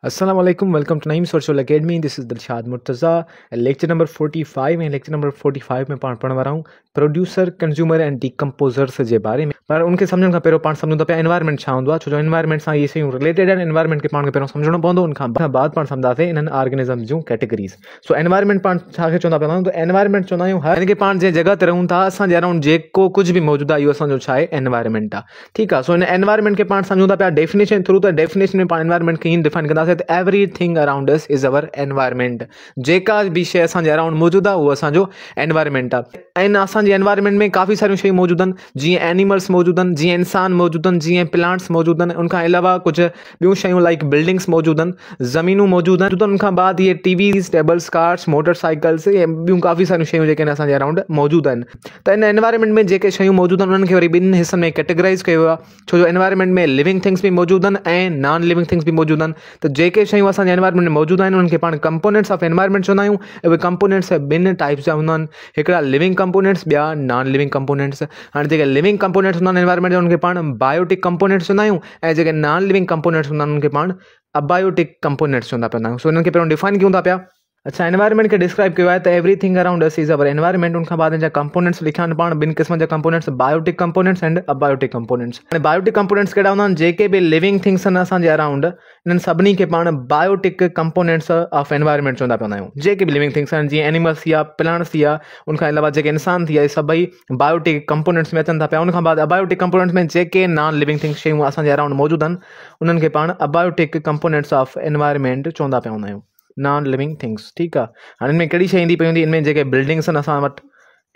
अस्सलाम वालेकुम, welcome to Naeem social academy. This is Dilshad Murtaza. Lecture number 45 में लेक्चर नंबर 45 में पाण पढ़ण वारा हूँ प्रोड्यूसर कंज्यूमर एंड डीकम्पोज़र्स जे बारे में। पर उनके सम्झण खां पहिरियों पाण सम्झूं था पिया एनवायरनमेंट छा हूंदो आहे, छो जो एनवायरनमेंट सां इहे शयूं रिलेटेड आहिनि। एनवायरनमेंट खे पाण खे पहिरियों सम्झणो पवंदो, उनखां बाद पाण सम्झंदासीं इन्हनि ऑर्गेनिज़म जूं कैटेगरीज़। सो एनवायरनमेंट पाण छा खे चवंदा पिया आहियूं, त एनवायरनमेंट चवंदा आहियूं यानी कि पाण जंहिं जॻह ते रहूं था, असांजे अराउंड जेको कुझु बि मौजूदु आहे, इहो असांजो छा आहे, एनवायरनमेंट आहे। ठीकु आहे। सो इन एनवायरनमेंट खे पाण सम्झूं था पिया डेफिनेशन थ्रू। त डेफिनेशन में पाण एनवायरनमेंट खे ईअं डिफाइन कंदासीं त everything around us is our environment. जेका बि शइ असांजे अराउंड मौजूदु आहे, उहो असांजो एनवायरनमेंट आहे। ऐं असांजे एनवायरनमेंट में काफ़ी सारियूं शयूं मौजूदु आहिनि, जीअं एनिमल्स मौजूदु आहिनि, जीअं इंसान मौजूदु आहिनि, जीअं प्लांट्स मौजूदु आहिनि। उनखां अलावा कुझु ॿियूं शयूं लाइक बिल्डिंग्स मौजूदु आहिनि, ज़मीनूं मौजूदु आहिनि। उनखां बाद इहे टीवीज़, टेबल्स, कार्स, मोटरसाइकिल्स, इहे ॿियूं काफ़ी सारियूं शयूं जेके आहिनि असांजे अराउंड मौजूदु आहिनि। त इन एनवायरनमेंट में जेके शयूं मौजूदु आहिनि, उन्हनि खे वरी ॿिनि हिस्सनि में कैटेगराइज़ कयो आहे, छो जो एनवायरनमेंट में लिविंग थिंग्स बि मौजूदु आहिनि ऐं नॉन लिविंग थिंग्स बि मौजूदु आहिनि। त जेके शयूं असांजे एनवायरनमेंट में मौजूदु आहिनि, उन्हनि खे पाण कंपोनेंट्स ऑफ एनवायरनमेंट चवंदा आहियूं। उहे कंपोनेंट्स ॿिनि टाइप्स जा हूंदा आहिनि, हिकिड़ा लिविंग कंपोनेंट्स, ॿिया नॉन लिविंग कंपोनेंट्स। हाणे जेके लिविंग कंपोनेंट्स हूंदा आहिनि एनवायरनमेंट जा, उनखे पाण बायोटिक कंपोनेंट्स चवंदा आहियूं, ऐं जेके नॉन लिविंग कंपोनेंट्स हूंदा आहिनि, उनखे पाण अबायोटिक कंपोनेंट्स चवंदा पिया आहियूं। सो इन्हनि खे पहिरियों डिफाइन कयूं था पिया। अच्छा, एनवायरनमेंट के डिस्क्राइब किया है तो everything around us is our environment. उनखां बाद जा कंपोनेंट्स लिखा आहिनि पाण ॿिनि क़िस्म जा components, biotic components and abiotic components. हाणे बायोटिक कंपोनेंट्स कहिड़ा हूंदा आहिनि, जेके बि लिविंग थिंग्स आहिनि असांजे अराउंड, इन्हनि सभिनी खे पाण बायोटिक कंपोनेंट्स ऑफ एनवायरनमेंट चवंदा पवंदा आहियूं। जेके बि लिविंग थिंग्स आहिनि, जीअं एनिमल्स थी, प्लांट्स थी, उनखां अलावा जेके इंसान थी, इहे सभई बायोटिक कंपोनेंट्स में अचनि था पिया। उनखां बाद अबायोटिक कंपोनेंट्स में जेके नॉन लिविंग थिंग्स शयूं असांजे अराउंड मौजूदु आहिनि, उन्हनि खे पाण अबायोटिक कंपोनेंट्स ऑफ एनवायरनमेंट चवंदा पिया हूंदा आहियूं, नॉन लिविंग थिंग्स। ठीकु आहे। हाणे इनमें कहिड़ी शइ ईंदी पई हूंदी, इनमें जेके बिल्डिंग्स आहिनि असां वटि,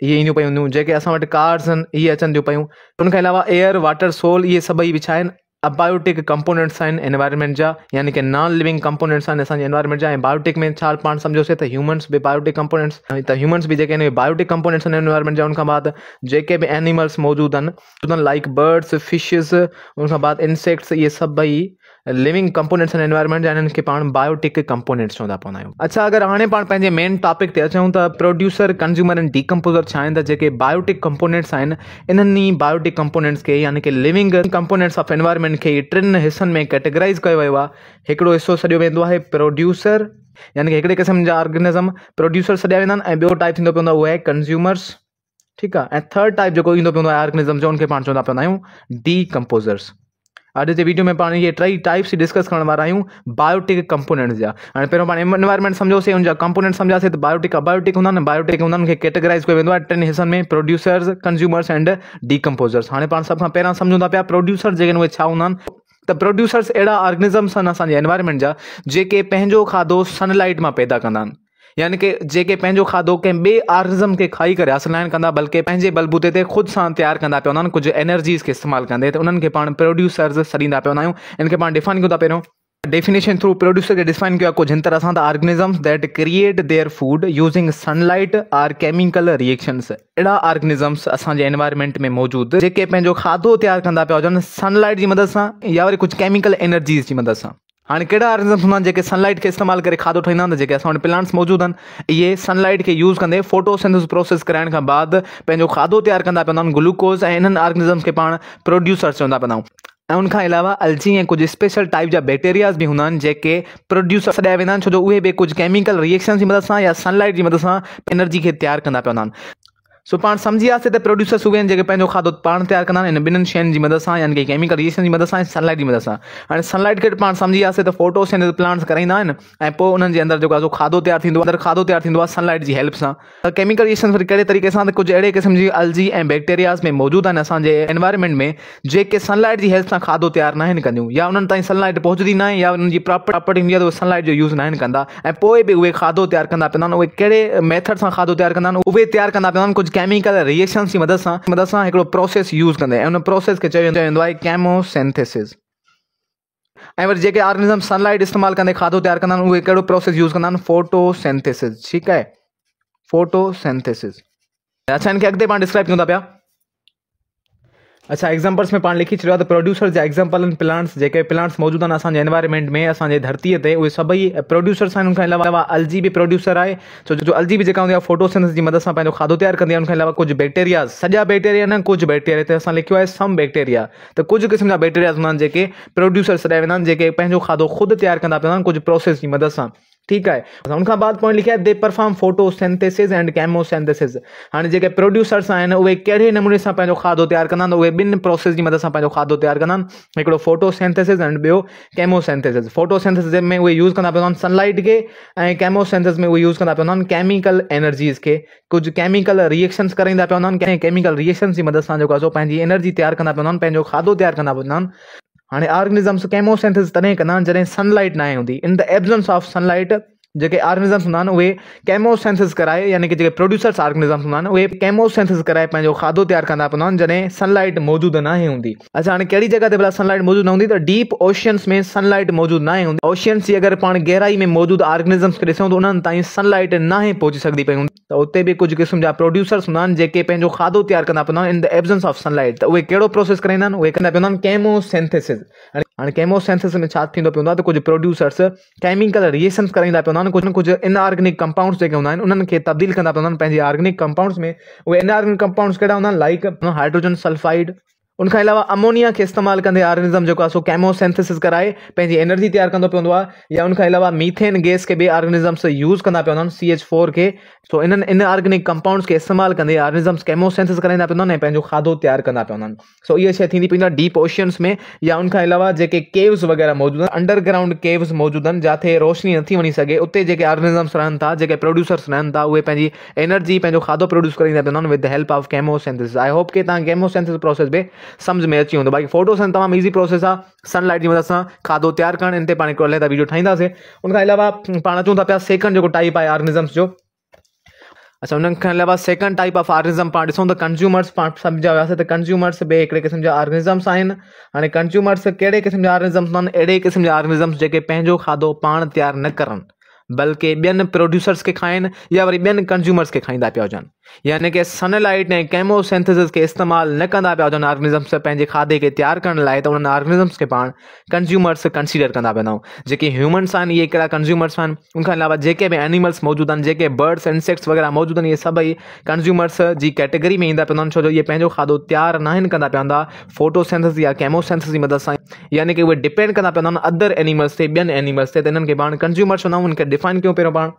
इहे ईंदियूं पई हूंदियूं, जेके असां वटि कार्स आहिनि, इहे अचनि थियूं पियूं। उनखां अलावा एयर, वाटर, सोल, इहे सभई बि छा आहिनि, अबायोटिक कंपोनेंट्स आहिनि एनवायरनमेंट जा, यानी कि नॉन लिविंग कंपोनेंट्स आहिनि असांजे एनवायरनमेंट जा। ऐं बायोटिक में छा पाण सम्झोसीं त ह्यूमन्स बि बायोटिक कंपोनेंट्स, त ह्यूमन्स बि जेके आहिनि बायोटिक कंपोनेंट्स आहिनि एनवायरनमेंट जा। उनखां बाद जेके बि एनिमल्स मौजूदु आहिनि लाइक बर्ड्स, फिशिस, उनखां बाद इंसेक्ट्स, इहे सभई लिविंग कंपोनेंट्स आहिनि एनवायरनमेंट जा, इन्हनि खे पाण बायोटिक कंपोनेंट्स चवंदा पवंदा आहियूं। अच्छा, अगरि हाणे पाण पंहिंजे मेन टॉपिक ते अचूं त प्रोड्यूसर, कंज्यूमर एंड डीकम्पोज़र छा आहिनि, त जेके बायोटिक कंपोनेंट्स आहिनि, इन्हनि बायोटिक कंपोनेंट्स खे यानी कि लिविंग कंपोनेंट्स ऑफ एनवायरनमेंट खे टिनि हिस्सनि में कैटेगराइज़ कयो वियो आहे। हिकिड़ो हिस्सो सॼो वेंदो आहे प्रोड्यूसर, यानी कि हिकिड़े क़िस्म जा ऑर्गेनिज़म प्रोड्यूसर सॼा वेंदा आहिनि, ऐं ॿियो टाइप थींदो पवंदो, उहो आहे कंज्यूमर्स। ठीकु आहे। ऐं थर्ड टाइप जेको ईंदो पवंदो आहे ऑर्गेनिज़म जो, उनखे पाण चवंदा पवंदा आहियूं डीकम्पोज़र्स। अॼु जे वीडियो में पाण इहे टई टाइप्स डिस्कस करण वारा आहियूं बायोटिक कंपोनेंट्स जा। हाणे पहिरियों पाण एनवायरनमेंट सम्झोसीं, उनजा कंपोनेंट सम्झासीं, त बायोटिक अबायोटिक हूंदा आहिनि। बायोटिक हूंदा आहिनि, उनखे कैटेगराइज़ कयो वेंदो आहे टिनि हिस्सनि में, प्रोड्यूसर्स, कंज्यूमर्स एंड डीकम्पोज़र्स। हाणे पाण सभ खां पहिरियां सम्झूं था पिया प्रोड्यूसर जेके आहिनि उहे छा हूंदा आहिनि। त प्रोड्यूसर्स अहिड़ा ऑर्गेनिज़म्स आहिनि असांजे एनवायरनमेंट जा, जेके पंहिंजो खाधो सनलाइट मां पैदा कंदा आहिनि, यानी कि जेके पंहिंजो खाधो कंहिं ॿिए ऑर्गेनिज़म खे खाई करे हासिल न कंदा, बल्कि पंहिंजे बलबूते ते ख़ुदि सां तयारु कंदा पिया हूंदा आहिनि, कुझु एनर्जीज़ खे इस्तेमालु कंदे। त उन्हनि खे पाण प्रोड्यूसर्स सॾींदा पिया हूंदा आहियूं। इनखे पाण डिफाइन कयूं था पहिरियों। डेफिनेशन थ्रू प्रोड्यूसर के डिफाइन किया कुछ हिन तरह सां, त organisms that create their food using sunlight or chemical reactions. अहिड़ा ऑर्गेनिजम्स असांजे एनवायरनमेंट में मौजूदु, जेके पंहिंजो खाधो तयारु कंदा पिया हुजनि सनलाइट जी मदद सां, या वरी कुझु केमिकल एनर्जीज़ जी मदद सां। हाणे कहिड़ा ऑर्गेनिजम्स हूंदा आहिनि जेके सनलाइट खे इस्तेमालु करे खाधो ठाहींदा आहिनि, त जेके असां वटि प्लांट्स मौजूदु आहिनि, इहे सनलाइट खे यूज़ कंदे फोटोसिंथेसिस प्रोसेस कराइण खां बाद पंहिंजो खाधो तयारु कंदा पिया हूंदा आहिनि, ग्लूकोज़। ऐं इन्हनि ऑर्गेनिजम्स खे पाण प्रोड्यूसर चवंदा पिया आहियूं। ऐं उनखां अलावा अलजी ऐं कुझु स्पेशल टाइप जा बैक्टीरियाज़ बि हूंदा आहिनि, जेके प्रोड्यूसर सॾाया वेंदा आहिनि, छो जो उहे बि कुझु केमिकल रिएक्शन जी मदद सां या सनलाइट जी मदद सां एनर्जी खे तयारु कंदा पिया हूंदा आहिनि। सो पाण सम्झी वियासीं त प्रोड्यूसर्स उहे आहिनि जेके पंहिंजो खाधो पाण तयारु कंदा आहिनि इन ॿिन्हिनि शयुनि जी मदद सां, यानी कि केमिकल रिएक्शन जी मदद सां ऐं सनलाइट जी मदद सां। हाणे सनलाइट खे पाण सम्झी वियासीं त फोटोसिंथेसिस प्लांट्स कराईंदा आहिनि, ऐं पोइ उन्हनि जे अंदरि जेको आहे खाधो तयारु थींदो आहे, खाधो तयारु थींदो आहे सनलाइट जी हेल्प सां। त केमिकल रिएक्शन वरी कहिड़े तरीक़े सां, त कुझु अहिड़े क़िस्म जी अलजी ऐं बैक्टीरियाज़ में मौजूदु आहिनि असांजे एनवायरनमेंट में, जेके सनलाइट जी हेल्प सां खाधो तयारु न आहिनि कंदियूं, या उन्हनि ताईं सनलाइट पहुचंदी न आहे, या उन्हनि जी प्रॉपर्टी हूंदी आहे त उहे सनलाइट जो यूज़ न आहिनि कंदा, ऐं पोइ बि उहे खाधो तयारु कंदा पिया आहिनि। उहे कहिड़े मेथड सां खाधो तयारु कंदा आहिनि, उहे तयारु कंदा पिया आहिनि कुझु केमिकल रिएक्शन जी मदद सां हिकिड़ो प्रोसेस यूज़ कंदे, ऐं उन प्रोसेस खे चयो वेंदो आहे केमोसिंथेसिस। ऐं वरी जेके ऑर्गेनिज़म सनलाइट इस्तेमालु कंदे खाधो तयारु कंदा आहिनि, उहे कहिड़ो प्रोसेस यूज़ कंदा आहिनि, फोटोसिंथेसिस। ठीकु आहे, फोटोसिंथेसिस। अच्छा, इनखे अॻिते पाण डिस्क्राइब कयूं था पिया। अच्छा एग्जाम्पल्स में पाण लिखी छॾियो आहे त प्रोड्यूसर जा एग्जाम्पल आहिनि प्लांट्स, जेके प्लांट्स मौजूदु आहिनि असांजे एनवायरमेंट में, असांजे धरतीअ ते, उहे सभई प्रोड्यूसर्स आहिनि। उनखां अलावा अलजी बि प्रोड्यूसर आहे, छो जो अलजी बि जेका हूंदी आहे फोटोसिंथेसिस जी मदद सां पंहिंजो खाधो तयारु कंदी आहे। उनखां अलावा कुझु बैक्टीरिया, सॼा बैक्टीरिया न, कुझु बैक्टीरिया, हिते असां लिखियो आहे सम बैक्टीरिया, त कुझु क़िस्म जा बैक्टीरिया हूंदा आहिनि जेके प्रोड्यूसर्स चया वेंदा आहिनि, जेके पंहिंजो खाधो ख़ुदि तयारु कंदा पिया आहिनि कुझु प्रोसेस जी मदद सां। ठीक है। उनखां बाद पॉइंट लिखिया है they perform photosynthesis and chemosynthesis. हाणे जेके प्रोड्यूसर्स आहिनि उहे कहिड़े नमूने सां पंहिंजो खाधो तयारु कंदा आहिनि, उहे ॿिनि प्रोसेस जी मदद सां पंहिंजो खाधो तयारु कंदा आहिनि, हिकिड़ो फोटोसिंथेसिस एंड ॿियो केमोसिंथेसिस। फोटोसिंथेसिस में उहे यूज़ कंदा पिया आहिनि सनलाइट खे, ऐं केमोसिंथेसिस में उहे यूज़ कंदा पिया आहिनि केमिकल एनर्जीज़ खे, कुझु केमिकल रिएक्शंस कराईंदा पिया आहिनि, केमिकल रिएक्शंस जी मदद सां जेको आहे पंहिंजी एनर्जी तयारु कंदा पिया आहिनि, पंहिंजो खाधो तयारु कंदा पिया आहिनि। हाणे ऑर्गेनिजम्स केमोसिंथेसिस तॾहिं कंदा आहिनि जॾहिं सनलाइट न हूंदी। In the absence of sunlight जेके ऑर्गेनिजम्स हूंदा आहिनि उहे केमोसिंथेसिस कराए, यानी कि जेके प्रोड्यूसर्स ऑर्गेनिजम्स हूंदा आहिनि उहे केमोसिंथेसिस कराए पंहिंजो खाधो तयारु कंदा पिया आहिनि जॾहिं सनलाइट मौजूदु न हूंदी। अच्छा हाणे कहिड़ी जॻह ते भला सनलाइट मौजूदु न हूंदी, त डीप ओशियंस में सनलाइट मौजूदु न हूंदी। ओशियंस जी अगरि पाण गहराई में मौजूदु ऑर्गेनिजम्स खे ॾिसूं त उन्हनि ताईं सनलाइट न पहुची सघंदी पई हूंदी, त उते बि कुझु क़िस्म जा प्रोड्यूसर्स हूंदा आहिनि जेके पंहिंजो खाधो तयारु कंदा पिया आहिनि in the absence of sunlight. त उहे कहिड़ो प्रोसेस कराईंदा आहिनि, उहे कंदा पिया आहिनि केमोसिंथेसिस। हाणे केमोसिंथेसिस में छा थींदो पियो हूंदो आहे त कुझु प्रोड्यूसर्स केमिकल रिएक्शंस कराईंदा पिया हूंदा आहिनि, कुझु इनऑर्गेनिक कंपाउंड्स जेके हूंदा आहिनि उन्हनि खे तब्दील कंदा पिया हूंदा आहिनि पंहिंजे ऑर्गेनिक कंपाउंड्स में। उहे इनऑर्गेनिक कंपाउंड्स कहिड़ा हूंदा आहिनि, लाइक हाइड्रोजन सल्फाइड। उनखां अलावा अमोनिया खे इस्तेमालु कंदे ऑर्गेनिज़म जेको आहे सो केमोसिंथेसिस कराए पंहिंजी एनर्जी तयारु कंदो पवंदो आहे, या उनखां अलावा मीथेन गैस खे बि ऑर्गेनिज़म्स यूज़ कंदा पिया हूंदा आहिनि, CH4 खे। सो इन्हनि इनऑर्गेनिक कंपाउंड्स खे इस्तेमालु कंदे ऑर्गेनिज़म्स केमोसिंथेसिस कराईंदा पिया हूंदा आहिनि ऐं पंहिंजो खाधो तयारु कंदा पिया हूंदा आहिनि। सो इहा शइ थींदी पई आहे डीप ओशियंस में, या उनखां अलावा जेके केव्स वग़ैरह मौजूदु आहिनि, अंडरग्राउंड केव्स मौजूदु आहिनि जिथे रोशनी नथी वञी सघे, उते जेके ऑर्गेनिज़म्स रहनि था, जेके प्रोड्यूसर्स रहनि था, उहे पंहिंजी एनर्जी, पंहिंजो खाधो प्रोड्यूस कराईंदा पिया आहिनि with the help of chemosynthesis. I hope कि तव्हां केमोसिंथेसिस प्रोसेस बि सम्झ में अची वेंदो। बाक़ी फोटोसिंथेसिस तमामु ईज़ी प्रोसेस आहे, सनलाइट जी मदद सां खाधो तयारु करणु। इन ते पाण हिकिड़ो अलॻि वीडियो ठाहींदासीं। उनखां अलावा पाण अचूं था पिया सेकंड जेको टाइप आहे ऑर्गेनिज़म्स जो। अच्छा उनखां अलावा सेकंड टाइप ऑफ ऑर्गेनिज़म पाण ॾिसूं त कंज्यूमर्स। पाण सम्झा वियासीं त कंज्यूमर्स बि हिकिड़े क़िस्म जा ऑर्गेनिज़म्स आहिनि। हाणे कंज्यूमर्स कहिड़े क़िस्म जा ऑर्गेनिज़म्स आहिनि, अहिड़े क़िस्म जा ऑर्गेनिज़म्स जेके पंहिंजो खाधो पाण तयारु न करनि, बल्कि ॿियनि प्रोड्यूसर्स खे खाइनि या वरी ॿियनि कंज्यूमर्स खे खाईंदा पिया हुजनि, यानी कि सनलाइट ऐं केमोसिंथेसिस खे इस्तेमालु न कंदा पिया हुजनि ऑर्गेनिज़म्स पंहिंजे खाधे खे तयारु करण लाइ, त उन्हनि ऑर्गेनिज़म्स खे पाण कंज्यूमर्स कंसीडर कंदा पिया आहियूं। जेके ह्यूमन्स आहिनि इहे हिकिड़ा कंज्यूमर्स आहिनि। उनखां अलावा जेके बि एनिमल्स मौजूदु आहिनि, जेके बर्ड्स इंसेक्ट्स वग़ैरह मौजूदु आहिनि, इहे सभई कंज्यूमर्स जी कैटेगरी में ईंदा पिया आहिनि, छो जो इहे पंहिंजो खाधो तयारु न आहिनि कंदा पिया हूंदा फोटोसिंथेसिस या केमोसिंथेसिस जी मदद सां, यानी कि उहे डिपेंड कंदा पिया हूंदा अदर एनिमल्स ते, ॿियनि एनिमल्स ते। त इन्हनि खे पाण कंज्यूमर्स हूंदा आहिनि, उनखे डिफाइन कयूं पहिरियों पाण।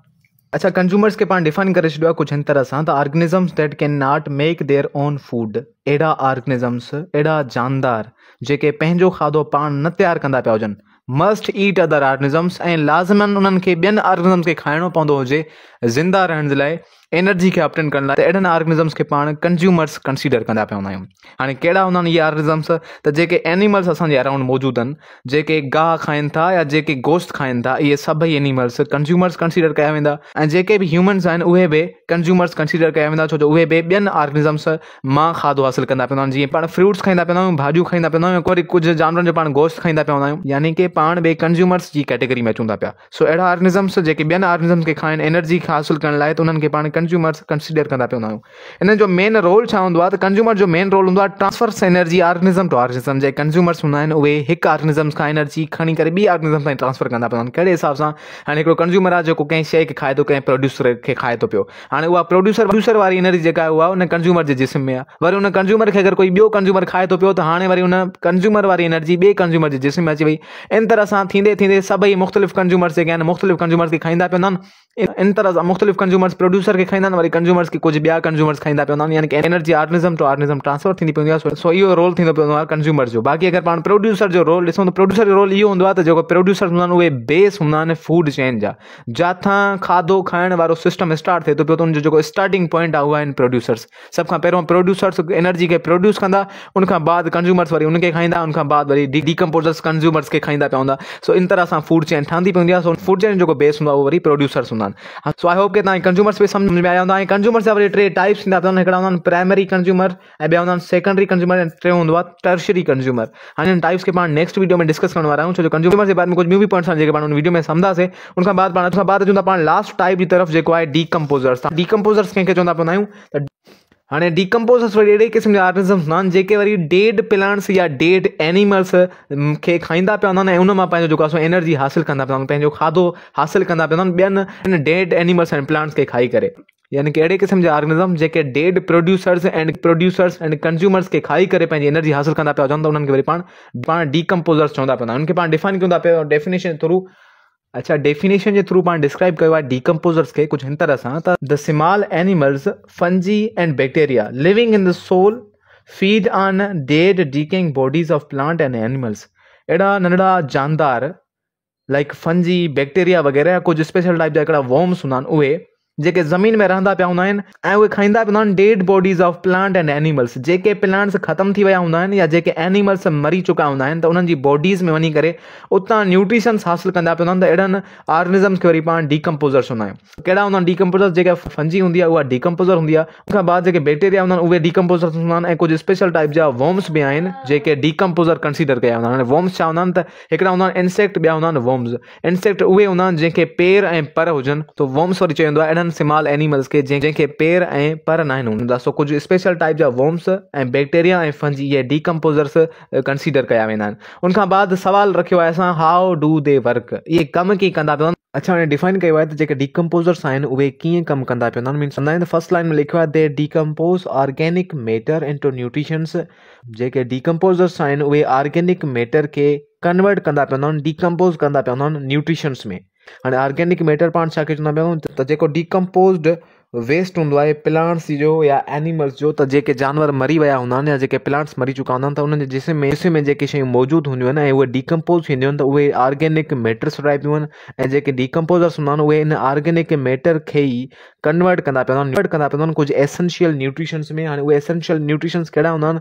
अच्छा कंज्यूमर्स के पाण डिफाइन करे छॾियो आहे कुझु हिन तरह सां, त organisms that can not make their own food. अहिड़ा ऑर्गेनिज़म्स, अहिड़ा जानदार जेके पंहिंजो खाधो पाण न तयारु कंदा पिया हुजनि, मस्ट ईट अदर ऑर्गेनिज़म्स, ऐं लाज़िमन उन्हनि खे ॿियनि ऑर्गेनिज़म्स खे खाइणो पवंदो हुजे ज़िंदा रहण जे लाइ, एनर्जी खे ऑप्टेन करण लाइ, त अहिड़नि ऑर्गेनिज़म्स खे पाण कंज्यूमर्स कंसीडर कंदा पिया हूंदा आहियूं। हाणे कहिड़ा हूंदा आहिनि इहे ऑर्गेनिज़म्स, त जेके एनिमल्स असांजे अराउंड मौजूदु आहिनि, जेके गाह खाइनि था या जेके गोश्त खाइनि था, इहे सभई एनिमल्स कंज्यूमर्स कंसीडर कया वेंदा। ऐं जेके बि ह्यूमन्स आहिनि उहे बि कंज्यूमर्स कंसीडर कया वेंदा, छो जो उहे बि ॿियनि ऑर्गेनिज़म्स मां खाधो हासिलु कंदा पिया आहिनि। जीअं पाण फ्रूट्स खाईंदा पिया आहियूं, भाॼियूं खाईंदा पिया आहियूं, वरी कुझु जानवरनि जो पाण गोश्त खाईंदा पिया आहियूं, यानी कि पाण बि कंज्यूमर्स जी कैटेगरी में अचूं था पिया। सो अहिड़ा ऑर्गेनिज़म्स जेके ॿियनि ऑर्गेनिज़म्स खे खाइनि एनर्जी हासिलु करण लाइ, त उन्हनि खे पाण कंज्यूमर्स कंसीडर कंदा पिया आहियूं। इन जो मेन रोल छा हूंदो आहे, त कंज्यूमर जो मेन रोल हूंदो आहे transfer energy organism to organism. जे कंज्यूमर्स हूंदा आहिनि उहे हिकु ऑर्गेनिज़म्स खां एनर्जी खणी करे ॿी ऑर्गेनिज़म ताईं ट्रांसफर कंदा पिया आहिनि। कहिड़े हिसाब सां, हाणे हिकिड़ो कंज्यूमर आहे जेको कंहिं शइ खे खाए थो, कंहिं प्रोड्यूसर खे खाए थो पियो। हाणे उहा प्रोड्यूसर वारी एनर्जी जेका आहे उहा उन कंज्यूमर जे जिस्म में आहे, वरी उन कंज्यूमर खे अगरि कोई ॿियो कंज्यूमर खाए थो पियो, त हाणे वरी उन कंज्यूमर वारी एनर्जी ॿिए कंज्यूमर जे जिस्म में अची वई। इन तरह सां थींदे थींदे सभई मुख़्तलिफ़ कंज्यूमर्स जेके आहिनि मुख़्तलिफ़ कंज्यूमर्स खे खाईंदा पिया हूंदा आहिनि। इन तरह सां मुख़्तलिफ़ कंज्यूमर्स प्रोड्यूसर खे खाईंदा आहिनि, वरी कंज्यूमर्स खे कुझु ॿिया कंज्यूमर्स खाईंदा पिया हूंदा आहिनि, यानी कि energy organism to organism transfer थींदी पवंदी आहे। सो इहो रोल थींदो पियो आहे कंज्यूमर जो। बाक़ी अगरि पाण प्रोड्यूसर जो रोल ॾिसूं, त प्रोड्यूसर जो रोल इहो हूंदो आहे त जेको प्रोड्यूसर हूंदा आहिनि उहे बेस हूंदा आहिनि फूड चेन जा, जिथां खाधो खाइण वारो सिस्टम स्टार्ट थिए थो पियो, त उनजो जेको स्टार्टिंग पॉइंट आहे उहा आहिनि प्रोड्यूसर्स। सभ खां पहिरियों प्रोड्यूसर्स एनर्जी खे प्रोड्यूस कंदा, उनखां बाद कंज्यूमर्स वरी उनखे खाईंदा, उनखां बाद वरी डीकम्पोजर्स कंज्यूमर्स खे खाईंदा पिया हूंदा। सो इन तरह सां फूड चेन ठहंदी पवंदी आहे। सो फूड चेन जो जेको बेस हूंदो आहे उहो वरी प्रोड्यूसर्स हूंदा आहिनि। सो आई होप कि तव्हां कंज्यूमर्स बि सम्झ में आया हूंदा। ऐं कंज्यूमर्स जा वरी टे टाइप्स थींदा पिया आहिनि, हिकिड़ा हूंदा आहिनि प्राइमरी कंज्यूमर, ऐं ॿिया हूंदा आहिनि सेकेंडरी कंज्यूमर, ऐं टे हूंदो आहे टर्शरी कंज्यूमर। हाणे इन टाइप्स खे पाण नेक्स्ट वीडियो में डिस्कस करण वारा आहियूं, छो जो कंज्यूमर जे बारे में कुझु ॿियूं बि पॉइंट्स आहिनि जेके पाण उन वीडियो में सम्झंदासीं। उनखां बाद अचूं था पाण लास्ट टाइप जी तरफ़, जेको आहे डीकम्पोजर्स। डीकम्पोजर्स कंहिंखे चवंदा पिया आहियूं, त हाणे डीकम्पोज़र्स वरी अहिड़े क़िस्म जा ऑर्गेनिज़म्स हूंदा आहिनि जेके वरी डेड प्लांट्स या डेड एनिमल्स खे खाईंदा पिया हूंदा आहिनि ऐं उन मां पंहिंजो जेको आहे एनर्जी हासिलु कंदा पिया हूंदा आहिनि, पंहिंजो खाधो हासिलु कंदा पिया हूंदा आहिनि ॿियनि डेड एनिमल्स एंड प्लांट्स खे खाई करे। यानी कि अहिड़े क़िस्म जा ऑर्गेनिज़म जेके डेड प्रोड्यूसर्स एंड कंज्यूमर्स खे खाई करे पंहिंजी एनर्जी हासिलु कंदा पिया हुजनि त उन्हनि खे वरी पाण डीकम्पोज़र्स चवंदा पिया हूंदा आहिनि। उनखे पाण डिफाइन कंदा पिया डेफिनेशन थ्रू। अच्छा, डेफिनेशन जे थ्रू पाण डिस्क्राइब कयो आहे डीकम्पोज़र्स खे कुझु हिन तरह सां त the small animals fungi and bacteria living in the soil feed on dead decaying bodies of plant and animals. अहिड़ा नंढड़ा जानदार लाइक फंजी बैक्टीरिया वग़ैरह कुझु स्पेशल टाइप जा हिकिड़ा वॉर्म्स हूंदा आहिनि उहे जेके ज़मीन में रहंदा पिया हूंदा आहिनि ऐं उहे खाईंदा पिया हूंदा आहिनि dead bodies of plant and animals. जेके प्लांट्स ख़तमु थी विया हूंदा आहिनि या जेके एनिमल्स मरी चुका हूंदा आहिनि त उन्हनि जी बॉडीज़ में वञी करे उतां न्यूट्रिशंस हासिलु कंदा पिया हूंदा आहिनि। त अहिड़नि ऑर्गेनिज़म्स खे वरी पाण डीकम्पोज़र्स हूंदा आहियूं। कहिड़ा हूंदा आहिनि डीकम्पोज़र्स? जेका फंजी हूंदी आहे उहा डीकम्पोज़र हूंदी आहे। उनखां बाद जेके बैक्टीरिया हूंदा आहिनि उहे डीकम्पोज़र्स हूंदा आहिनि ऐं कुझु स्पेशल टाइप जा वॉर्म्स बि आहिनि जेके डीकम्पोज़र कंसीडर कया हूंदा आहिनि। वॉर्म्स छा हूंदा आहिनि त हिकिड़ा हूंदा आहिनि इंसेक्ट, ॿिया हूंदा आहिनि वॉर्म्स। इंसेक्ट उहे हूंदा आहिनि जंहिंखे पेर ऐं पर हुजनि, त वॉर्म्स वरी चवंदो आहे अहिड़नि स्मॉल एनिमल्स के जंहिंखे पेर ऐं पर न आहिनि हूंदा। सो कुझु स्पेशल टाइप जा वॉर्म्स ऐं बैक्टीरिया ऐं फंजी इहे डीकम्पोज़र्स कंसीडर कया वेंदा आहिनि। उनखां बाद सवाल रखियो आहे असां हाउ डू दे वर्क, इहे कमु कीअं कंदा पिया? अच्छा, हाणे डिफाइन कयो आहे त जेके डीकम्पोज़र्स आहिनि उहे कीअं कमु कंदा पिया आहिनि। मीन्स कंदा आहिनि फर्स्ट लाइन में लिखियो आहे दे डीकम्पोज़ ऑर्गेनिक मैटर इनटू न्यूट्रिशंस। जेके डीकम्पोज़र्स आहिनि उहे ऑर्गेनिक मैटर खे कन्वर्ट कंदा पिया हूंदा आहिनि, डीकम्पोज़ कंदा पिया हूंदा आहिनि न्यूट्रिशंस में। हाणे ऑर्गेनिक मैटर पाण छा खे चवंदा पिया आहियूं त जेको डीकम्पोज़्ड वेस्ट हूंदो आहे प्लांट्स जो या एनिमल्स जो, त जेके जानवर मरी विया हूंदा आहिनि या जेके प्लांट्स मरी चुका हूंदा आहिनि त उन्हनि जे जिस्म में जेके शयूं मौजूदु हूंदियूं आहिनि ऐं उहे डीकम्पोज़ थींदियूं आहिनि त उहे ऑर्गेनिक मैटर्स ठहिबियूं आहिनि ऐं जेके डीकम्पोज़र्स हूंदा आहिनि उहे इन ऑर्गेनिक मैटर खे ई कन्वर्ट कंदा पिया हूंदा आहिनि कुझु एसेंशियल न्यूट्रिशंस में। हाणे उहे एसेंशियल न्यूट्रिशंस कहिड़ा हूंदा आहिनि?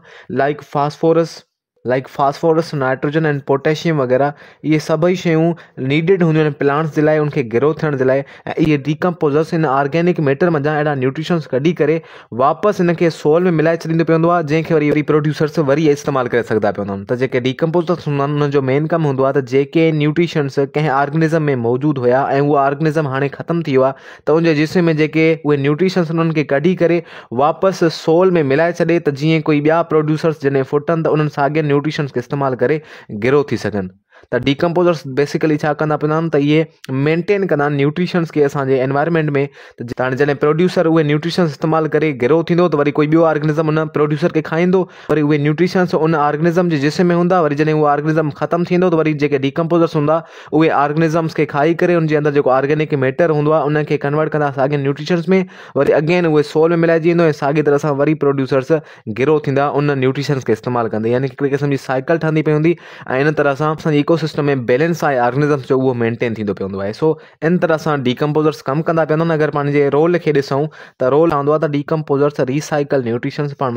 Like phosphorus, nitrogen and potassium वग़ैरह। इहे सभई शयूं नीडिड हूंदियूं आहिनि प्लांट्स जे लाइ, उनखे ग्रो थियण जे लाइ। ऐं इहे डीकम्पोज़र्स इन ऑर्गेनिक मैटर मंझां अहिड़ा न्यूट्रिशंस कढी करे वापसि इनखे सोल में मिलाए छॾींदो पवंदो आहे, जंहिंखे वरी प्रोड्यूसर्स वरी इस्तेमालु करे सघंदा पिया हूंदा आहिनि। त जेके डीकम्पोज़र्स हूंदा आहिनि उन्हनि जो मेन कमु हूंदो आहे त जेके न्यूट्रिशंस कंहिं ऑर्गेनिज़म में मौजूदु हुया ऐं उहा ऑर्गेनिज़म हाणे ख़तमु थी वियो आहे त उनजे जिस्म में जेके उहे न्यूट्रिशंस उन्हनि खे कढी करे वापसि सोल में मिलाए छॾे त जीअं कोई ॿिया प्रोड्यूसर्स जॾहिं फुटनि त उन्हनि साॻियनि न्यूट्रिशंस खे इस्तेमालु करे ग्रो थी सघनि। त डीकम्पोज़र्स बेसिकली छा कंदा पिया आहिनि त इहे मेंटेन कंदा आहिनि न्यूट्रिशंस खे असांजे एनवायरमेंट में। त हाणे जॾहिं प्रोड्यूसर उहे न्यूट्रिशंस इस्तेमालु करे ग्रो थींदो त वरी कोई ॿियो ऑर्गेनिज़म उन प्रोड्यूसर खे खाईंदो, वरी उहे न्यूट्रिशंस उन ऑर्गेनिज़म जे जिस्म में हूंदा। वरी जॾहिं उहो ऑर्गेनिज़म ख़तमु थींदो त वरी जेके डीकम्पोज़र्स हूंदा उहे ऑर्गेनिज़म्स खे खाई करे उनजे अंदरि जेको ऑर्गेनिक मैटर हूंदो आहे उनखे कन्वर्ट कंदा साॻियनि न्यूट्रिशंस में, वरी अगेन उहे सोल में मिलाइजी वेंदो ऐं साॻी तरह सां वरी प्रोड्यूसर्स ग्रो थींदा उन न्यूट्रिशंस खे इस्तेमालु कंदे। यानी हिकिड़े क़िस्म जी साइकिल ठहंदी पई हूंदी ऐं इन तरह सां असांजे इकोसिस्टम में बैलेंस आहे ऑर्गेनिज़म्स जो उहो मेंटेन थींदो पियो हूंदो आहे। सो इन तरह सां डीकम्पोज़र्स कमु कंदा पिया हूंदा आहिनि। अगरि पंहिंजे रोल खे ॾिसूं त रोल हूंदो आहे त डीकम्पोज़र्स रिसाइकल न्यूट्रिशंस पाण